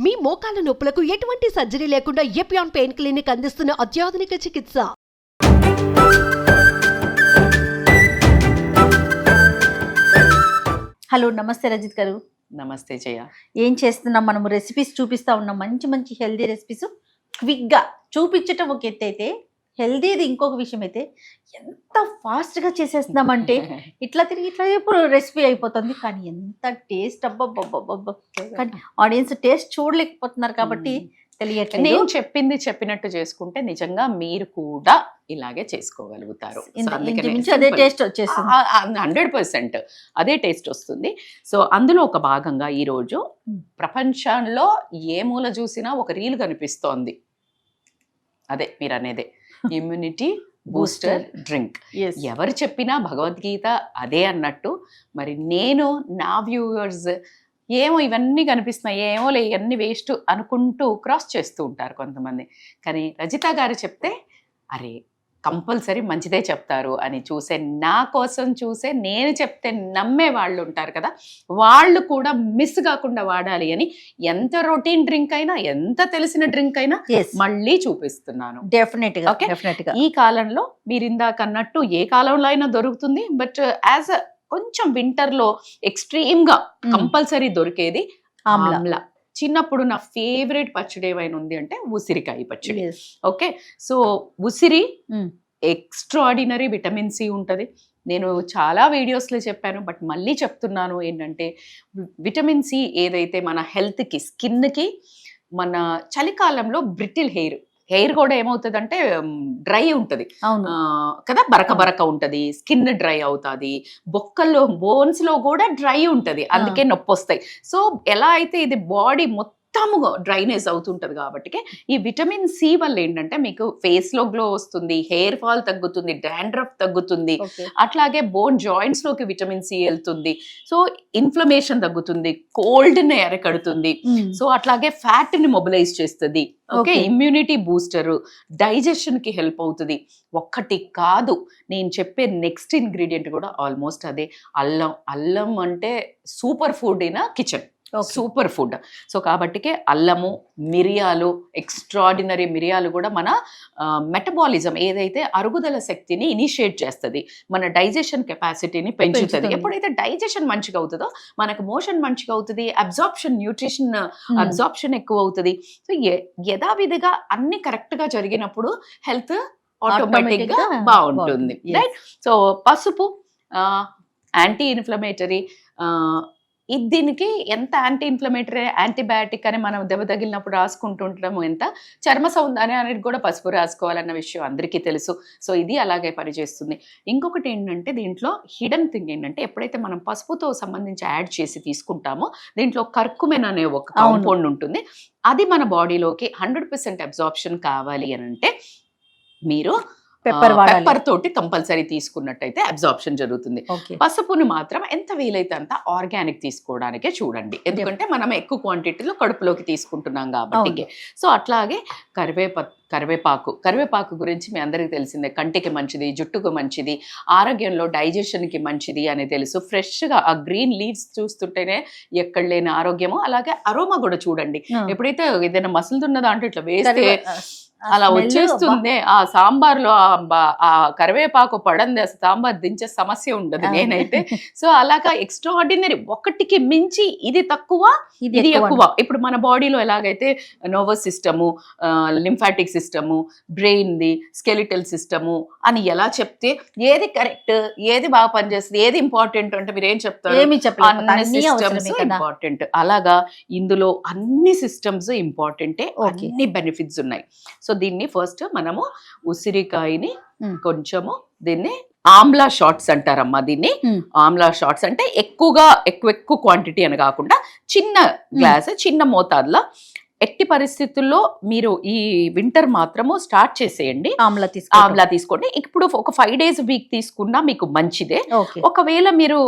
మీ మోకాల నొప్పులకు ఎటువంటి సర్జరీ లేకుండా ఎపియాన్ పెయిన్ క్లినిక్ అందిస్తున్న అత్యాధునిక చికిత్స. హలో, నమస్తే రజిత్ గారు. నమస్తే జయ. ఏం చేస్తున్నాం మనము? రెసిపీస్ చూపిస్తా ఉన్నాం, మంచి మంచి హెల్దీ రెసిపీస్. క్విక్గా చూపించటం ఒక ఎత్తు అయితే, హెల్దీది ఇంకొక విషయం అయితే ఎంత ఫాస్ట్గా చేసేస్తున్నామంటే ఇట్లా తిరిగి ఇట్లా ఇప్పుడు రెసిపీ అయిపోతుంది. కానీ ఎంత టేస్ట్, అబ్బబ్బబ్బబ్బ! కానీ ఆడియన్స్ టేస్ట్ చూడలేకపోతున్నారు కాబట్టి తెలియట్లేదు. నేను చెప్పింది చెప్పినట్టు చేసుకుంటే నిజంగా మీరు కూడా ఇలాగే చేసుకోగలుగుతారు. అదే టేస్ట్ వచ్చేస్తుంది, 100% అదే టేస్ట్ వస్తుంది. సో అందులో ఒక భాగంగా ఈరోజు ప్రపంచంలో ఏ మూల చూసినా ఒక రీల్ కనిపిస్తోంది. అదే మీరు అనేదే ఇమ్యూనిటీ బూస్టర్ డ్రింక్. ఎవరు చెప్పినా భగవద్గీత అదే అన్నట్టు, మరి నేను నా వ్యూవర్స్ ఏమో ఇవన్నీ కనిపిస్తున్నాయి, ఏమో లే ఇవన్నీ వేస్ట్ అనుకుంటూ క్రాస్ చేస్తూ ఉంటారు కొంతమంది. కానీ రజిత గారు చెప్తే అరే కంపల్సరీ మంచిదే చెప్తారు అని చూసే, నా కోసం చూసే, నేను చెప్తే నమ్మే వాళ్ళు ఉంటారు కదా, వాళ్ళు కూడా మిస్ కాకుండా వాడాలి అని ఎంత రొటీన్ డ్రింక్ అయినా, ఎంత తెలిసిన డ్రింక్ అయినా మళ్ళీ చూపిస్తున్నాను. డెఫినెట్గా ఈ కాలంలో మీరు ఇందాక అన్నట్టు ఏ కాలంలో అయినా దొరుకుతుంది, బట్ యాజ్ కొంచెం వింటర్లో ఎక్స్ట్రీమ్గా కంపల్సరీ దొరికేది ఆమ్లా. చిన్నప్పుడు నా ఫేవరెట్ పచ్చడి ఏమైనా ఉంది అంటే ఉసిరికాయ పచ్చడి. ఓకే, సో ఉసిరి ఎక్స్ట్రాడినరీ విటమిన్ సి ఉంటుంది. నేను చాలా వీడియోస్లో చెప్పాను, బట్ మళ్ళీ చెప్తున్నాను ఏంటంటే, విటమిన్ సి ఏదైతే మన హెల్త్కి, స్కిన్కి, మన చలికాలంలో బ్రిటిల్ హెయిర్ కూడా ఏమవుతుందంటే డ్రై ఉంటుంది కదా, బరక ఉంటుంది, స్కిన్ డ్రై అవుతుంది, బొక్కల్లో బోన్స్ లో కూడా డ్రై ఉంటుంది, అందుకే నొప్పి వస్తాయి. సో ఎలా అయితే ఇది బాడీ మొత్తం డ్రైనేజ్ అవుతుంటది కాబట్టి ఈ విటమిన్ సి వల్ల ఏంటంటే మీకు ఫేస్ లో గ్లో వస్తుంది, హెయిర్ ఫాల్ తగ్గుతుంది, డాండ్రఫ్ తగ్గుతుంది, అట్లాగే బోన్ జాయింట్స్ లోకి విటమిన్ సి వెళ్తుంది. సో ఇన్ఫ్లమేషన్ తగ్గుతుంది, కోల్డ్ ని ఎరకడుతుంది, సో అట్లాగే ఫ్యాట్ ని మొబిలైజ్ చేస్తుంది. ఓకే, ఇమ్యూనిటీ బూస్టర్, డైజెషన్ కి హెల్ప్ అవుతుంది. ఒక్కటి కాదు, నేను చెప్పే నెక్స్ట్ ఇంగ్రీడియంట్ కూడా ఆల్మోస్ట్ అదే. అల్లం అంటే super food in kitchen, super food. So కాబట్టికే అల్లము, మిరియాలు, ఎక్స్ట్రాడినరీ మిరియాలు కూడా మన మెటబాలిజం ఏదైతే అరుగుదల శక్తిని ఇనిషియేట్ చేస్తుంది, మన డైజెషన్ కెపాసిటీని పెంచుతుంది. ఎప్పుడైతే డైజెషన్ మంచిగా అవుతుందో మనకు మోషన్ మంచిగా అవుతుంది, అబ్జార్ప్షన్, న్యూట్రిషన్ అబ్జార్ప్షన్ ఎక్కువ అవుతుంది. సో యథావిధిగా అన్ని కరెక్ట్ గా జరిగినప్పుడు హెల్త్ ఆటోమేటిక్ గా బాగుంటుంది, రైట్? సో పసుపు యాంటీ ఇన్ఫ్లమేటరీ, దీనికి ఎంత యాంటీ ఇన్ఫ్లమేటరీ, యాంటీబయాటిక్ అని మనం దెబ్బ తగిలినప్పుడు రాసుకుంటుంటాము, ఎంత చర్మ సౌందర్యం అనేది కూడా పసుపు రాసుకోవాలన్న విషయం అందరికీ తెలుసు. సో ఇది అలాగే పనిచేస్తుంది. ఇంకొకటి ఏంటంటే దీంట్లో హిడెన్ థింగ్ ఏంటంటే, ఎప్పుడైతే మనం పసుపుతో సంబంధించి యాడ్ చేసి తీసుకుంటామో దీంట్లో కర్కుమెన్ అనే ఒక కాంపౌండ్ ఉంటుంది. అది మన బాడీలోకి 100% అబ్జార్ప్షన్ కావాలి అని అంటే మీరు పెప్పర్ తోటి కంపల్సరీ తీసుకున్నట్టయితే అబ్జార్ప్షన్ జరుగుతుంది. పసుపుని మాత్రం ఎంత వీలైతే అంత ఆర్గానిక్ తీసుకోవడానికే చూడండి, ఎందుకంటే మనం ఎక్కువ క్వాంటిటీలో కడుపులోకి తీసుకుంటున్నాం కాబట్టి. సో అట్లాగే కరివేపాకు గురించి మీ అందరికీ తెలిసిందే, కంటికి మంచిది, జుట్టుకు మంచిది, ఆరోగ్యంలో డైజెషన్కి మంచిది అని తెలుసు. ఫ్రెష్గా ఆ గ్రీన్ లీవ్స్ చూస్తుంటేనే ఎక్కడ లేని ఆరోగ్యము. అలాగే అరోమా కూడా చూడండి, ఎప్పుడైతే ఏదైనా మసులుతున్న దాంట్లో ఇట్లా వేస్తే అలా వచ్చేస్తుంది. ఆ సాంబార్లో ఆ కరివేపాకు పడంది, సాంబార్ దించే సమస్య ఉండదు నేనైతే. సో అలాగా ఎక్స్ట్రాఆర్డినరీ, ఒకటికి మించి ఇది తక్కువ ఇది ఎక్కువ. ఇప్పుడు మన బాడీలో ఎలాగైతే నర్వస్ సిస్టము, లింఫాటిక్ సిస్టము, బ్రెయిన్ది, స్కెలిటల్ సిస్టము అని ఎలా చెప్తే ఏది కరెక్ట్, ఏది బాగా పనిచేస్తుంది, ఏది ఇంపార్టెంట్ అంటే మీరు ఏం చెప్తారు? ఇంపార్టెంట్. అలాగా ఇందులో అన్ని సిస్టమ్స్ ఇంపార్టెంటే, అన్ని బెనిఫిట్స్ ఉన్నాయి. సో దీన్ని ఫస్ట్ మనము ఉసిరికాయని కొంచెము, దీన్ని ఆమ్లా షార్ట్స్ అంటారమ్మా. దీన్ని ఆమ్లా షార్ట్స్ అంటే ఎక్కువ క్వాంటిటీ అని కాకుండా చిన్న గ్లాస్, చిన్న మోతాదులో. ఎట్టి పరిస్థితుల్లో మీరు ఈ వింటర్ మాత్రము స్టార్ట్ చేసేయండి, ఆమ్లా తీసుకోండి. ఇప్పుడు ఒక 5 days వీక్ తీసుకున్నా మీకు మంచిదే. ఒకవేళ మీరు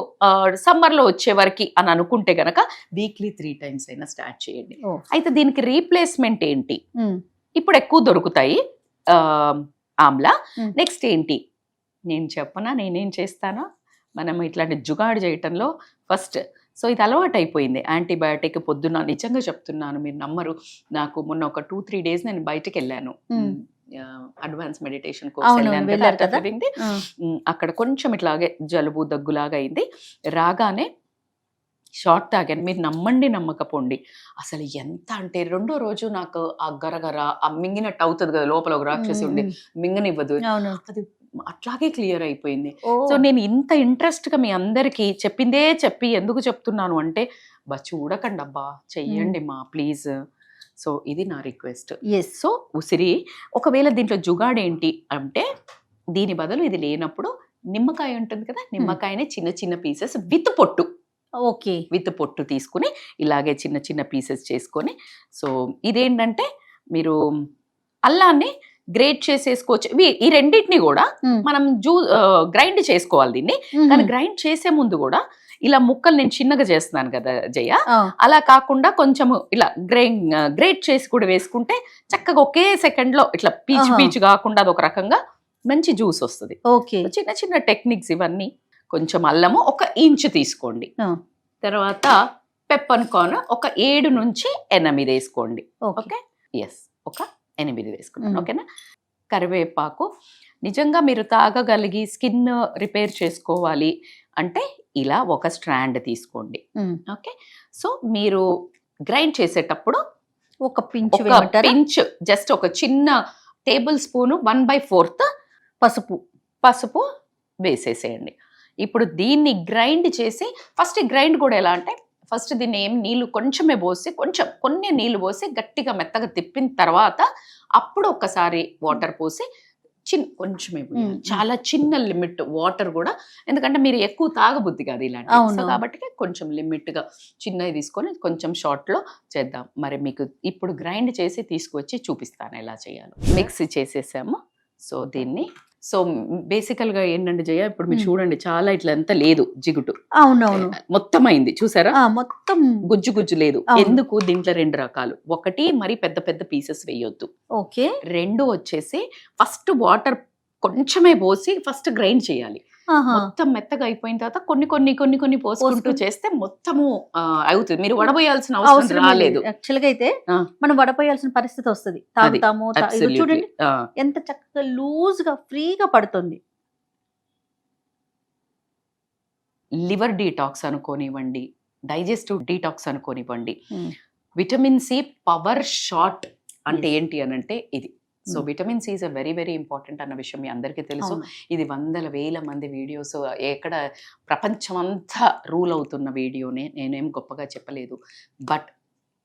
సమ్మర్ లో వచ్చే వరకు అని అనుకుంటే గనక వీక్లీ 3 times అయినా స్టార్ట్ చేయండి. అయితే దీనికి రీప్లేస్మెంట్ ఏంటి? ఇప్పుడు ఎక్కువ దొరుకుతాయి ఆమ్లా. నెక్స్ట్ ఏంటి నేను చెప్పనా, నేనేం చేస్తానా? మనం ఇట్లాంటి జుగాడు చేయటంలో ఫస్ట్ సో ఇది అలవాటు అయిపోయింది. యాంటీబయాటిక్ పొద్దున్న నిజంగా చెప్తున్నాను, మీరు నమ్మరు, నాకు మొన్న ఒక 2-3 డేస్ నేను బయటకు వెళ్ళాను, అడ్వాన్స్ మెడిటేషన్ కోర్స్ అవును, వెళ్ళాను వెళ్ళారు కదా, కదా. అక్కడ కొంచెం ఇట్లాగే జలుబు దగ్గులాగా అయింది. రాగానే షార్ట్ తాగాను. మీరు నమ్మండి నమ్మకపోండి, అసలు ఎంత అంటే రెండో రోజు నాకు ఆ గరగర ఆ మింగినట్టు అవుతుంది కదా, లోపల ఒక రాక్షసి ఉండి మింగనివ్వదు, అవును. అది అట్లాగే క్లియర్ అయిపోయింది. ఓ, సో నేను ఇంత ఇంట్రెస్ట్ గా మీ అందరికి చెప్పిందే చెప్పి ఎందుకు చెప్తున్నాను అంటే, చూడకండి అబ్బా, చెయ్యండి మా ప్లీజ్. సో ఇది నా రిక్వెస్ట్. yes. సో ఉసిరి, ఒకవేళ దీంట్లో జుగాడేంటి అంటే, దీని బదులు ఇది లేనప్పుడు నిమ్మకాయ ఉంటుంది కదా, నిమ్మకాయని చిన్న చిన్న పీసెస్ విత్ పొట్టు, ఓకే, విత్ పొట్టు తీసుకుని ఇలాగే చిన్న చిన్న పీసెస్ చేసుకొని, సో ఇదేంటంటే మీరు అల్లాన్ని గ్రేట్ చేసేసుకోవచ్చు. ఈ రెండింటిని కూడా మనం గ్రైండ్ చేసుకోవాలి దీన్ని. కానీ గ్రైండ్ చేసే ముందు కూడా ఇలా ముక్కలు నేను చిన్నగా చేస్తున్నాను కదా జయ, అలా కాకుండా కొంచెము ఇలా గ్రేట్ చేసి కూడా వేసుకుంటే చక్కగా ఒకే సెకండ్ లో ఇట్లా పీచు పీచు కాకుండా అది ఒక రకంగా మంచి జ్యూస్ వస్తుంది. ఓకే, చిన్న చిన్న టెక్నిక్స్ ఇవన్నీ. కొంచెం అల్లము 1 ఇంచు తీసుకోండి, తర్వాత పెప్పర్ కార్న్ ఒక 7 నుంచి 8 వేసుకోండి. ఓకే, ఎస్, ఒక 8 వేసుకున్నాను. ఓకేనా. కరివేపాకు, నిజంగా మీరు తాగగలిగి స్కిన్ రిపేర్ చేసుకోవాలి అంటే ఇలా ఒక స్ట్రాండ్ తీసుకోండి. ఓకే, సో మీరు గ్రైండ్ చేసేటప్పుడు ఒక పించ్ జస్ట్ ఒక చిన్న టేబుల్ స్పూన్ 1/4 పసుపు వేసేసేయండి. ఇప్పుడు దీన్ని గ్రైండ్ చేసి, ఫస్ట్ గ్రైండ్ కూడా ఎలా అంటే, ఫస్ట్ దీన్ని నీళ్ళు కొంచెమే పోసి, కొన్ని నీళ్ళు పోసి గట్టిగా మెత్తగా తిప్పిన తర్వాత అప్పుడు ఒక్కసారి వాటర్ పోసి కొంచెమే, చాలా చిన్న లిమిట్ వాటర్ కూడా, ఎందుకంటే మీరు ఎక్కువ తాగబుద్ధి కాదు ఇలాంటి, సో కాబట్టి కొంచెం లిమిట్ గా చిన్నవి తీసుకొని కొంచెం షార్ట్ లో చేద్దాం. మరి మీకు ఇప్పుడు గ్రైండ్ చేసి తీసుకొచ్చి చూపిస్తాను ఎలా చేయాలో. మిక్స్ చేసేసాము. సో దీన్ని, సో బేసికల్ గా ఏంటంటే జయ, ఇప్పుడు మీరు చూడండి, చాలా ఇట్లా అంతా లేదు జిగుటు, అవునవును, మొత్తం అయింది చూసారా, మొత్తం గుజ్జు లేదు. ఎందుకు, దీంట్లో 2 రకాలు. ఒకటి మరి పెద్ద పెద్ద పీసెస్ వేయొద్దు. ఓకే, 2 వచ్చేసి ఫస్ట్ వాటర్ కొంచెమే పోసి ఫస్ట్ గ్రైండ్ చేయాలి. మొత్తం మెత్తగా అయిపోయిన తర్వాత కొన్ని పోసుకుంటూ చేస్తే మొత్తము అవుతుంది. మీరు వడబోయాల్సిన అవసరం రాలేదు. యాక్చువల్ గా అయితే మనం వడపోయాల్సిన పరిస్థితి వస్తుంది. తాగుతాము, చూడండి ఎంత చక్కగా లూజ్ గా ఫ్రీగా పడుతుంది. లివర్ డీటాక్స్ అనుకోనివ్వండి, డైజెస్టివ్ డీటాక్స్ అనుకోనివ్వండి, విటమిన్ సి పవర్ షాట్ అంటే ఏంటి అని అంటే ఇది. So vitamin C is a very very important అన్న విషయం మీ అందరికీ తెలుసు. ఇది 100,000 మంది వీడియోస్, ఎక్కడ ప్రపంచమంతా రూల్ అవుతున్న వీడియోనే, నేనేం గొప్పగా చెప్పలేదు. బట్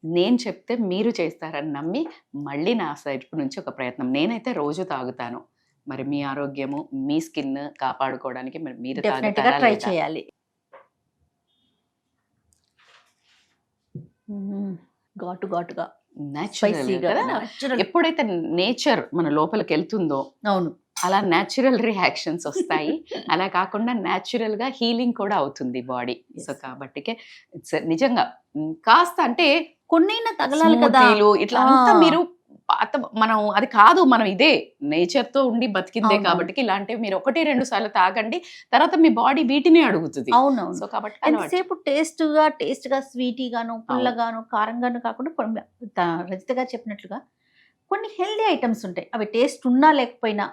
నేను చెప్తే మీరు చేస్తారని నమ్మి మళ్ళీ నా సైడ్ నుంచి ఒక ప్రయత్నం. నేనైతే రోజు తాగుతాను. మరి మీ ఆరోగ్యము, మీ స్కిన్ కాపాడుకోవడానికి మీరు ట్రై చేయాలి. ఘాటుగా ఎప్పుడైతే నేచర్ మన లోపలికి వెళ్తుందో, అవును, అలా న్యాచురల్ రియాక్షన్స్ వస్తాయి. అలా కాకుండా న్యాచురల్ గా హీలింగ్ కూడా అవుతుంది బాడీ. సో కాబట్టి నిజంగా కాస్త అంటే కొన్ని తగలాలి కదా, ఇట్లా అంతా మీరు మనం అది కాదు, మనం ఇదే నేచర్ తో ఉండి బతికిందే కాబట్టి ఇలాంటివి మీరు 1-2 సార్లు తాగండి, తర్వాత మీ బాడీ వీటిని అడుగుతుంది. అవునవును. సో కాబట్టి ఎంతసేపు టేస్ట్ గా స్వీటీగాను, పుల్లగాను, కారంగాను కాకుండా రజిత గారు చెప్పినట్లుగా కొన్ని హెల్దీ ఐటమ్స్ ఉంటాయి. అవి టేస్ట్ ఉన్నా లేకపోయినా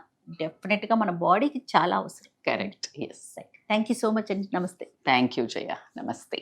డెఫినెట్ గా మన బాడీకి చాలా అవసరం. Correct. Yes. Thank you so much అండి. నమస్తే. Thank you Jaya. నమస్తే.